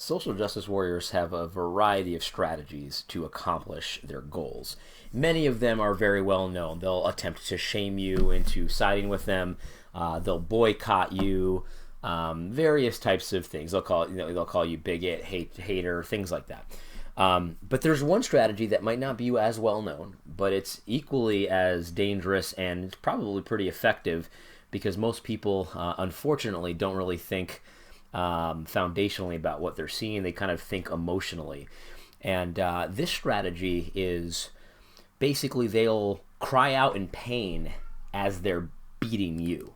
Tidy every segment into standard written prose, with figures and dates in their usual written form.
Social justice warriors have a variety of strategies to accomplish their goals. Many of them are very well known. They'll attempt to shame you into siding with them. They'll boycott you. Various types of things. They'll call you bigot, hater, things like that. But there's one strategy that might not be as well known, but it's equally as dangerous and it's probably pretty effective because most people, unfortunately, don't really think foundationally about what they're seeing. They kind of think emotionally. And this strategy is basically they'll cry out in pain as they're beating you.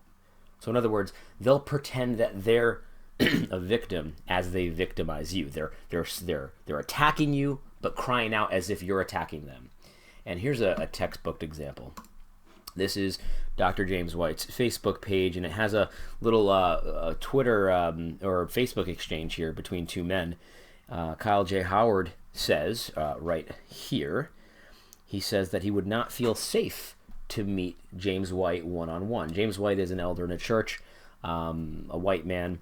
So in other words, they'll pretend that they're a victim as they victimize you. They're attacking you, but crying out as if you're attacking them. And here's a textbook example. This is Dr. James White's Facebook page, and it has a little Twitter or Facebook exchange here between two men. Kyle J. Howard says, right here, he says that he would not feel safe to meet James White one-on-one. James White is an elder in a church, a white man,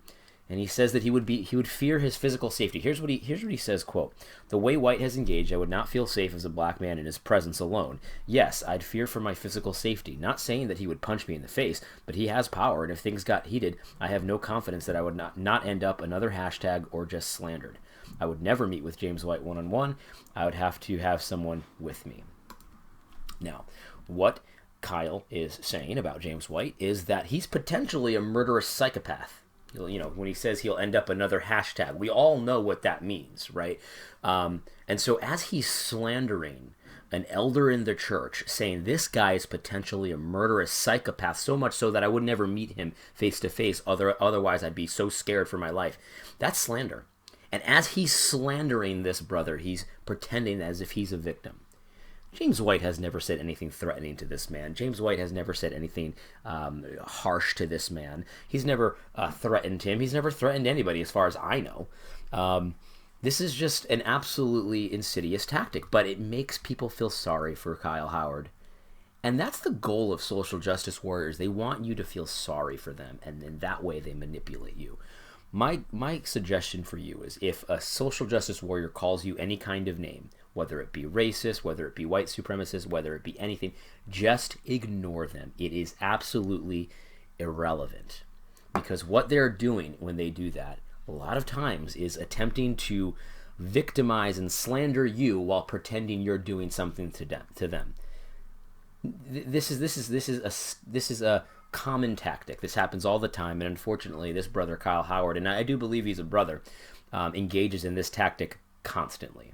and he says that he would fear his physical safety. Here's what he says, quote, "The way White has engaged, I would not feel safe as a black man in his presence alone. Yes, I'd fear for my physical safety. Not saying that he would punch me in the face, but he has power, and if things got heated, I have no confidence that I would not end up another hashtag or just slandered. I would never meet with James White one-on-one. I would have to have someone with me." Now, what Kyle is saying about James White is that he's potentially a murderous psychopath. You know, when he says he'll end up another hashtag, we all know what that means, right? And so as he's slandering an elder in the church, saying this guy is potentially a murderous psychopath, so much so that I would never meet him face to face, otherwise I'd be so scared for my life, that's slander. And as he's slandering this brother, he's pretending as if he's a victim. James White has never said anything threatening to this man. James White has never said anything harsh to this man. He's never threatened him. He's never threatened anybody as far as I know. This is just an absolutely insidious tactic, but it makes people feel sorry for Kyle Howard. And that's the goal of social justice warriors. They want you to feel sorry for them, and in that way they manipulate you. My suggestion for you is if a social justice warrior calls you any kind of name, whether it be racist, whether it be white supremacist, whether it be anything, just ignore them. It is absolutely irrelevant. Because what they're doing when they do that, a lot of times, is attempting to victimize and slander you while pretending you're doing something to them. This is a common tactic. This happens all the time, and unfortunately, this brother Kyle Howard, and I do believe he's a brother, engages in this tactic constantly.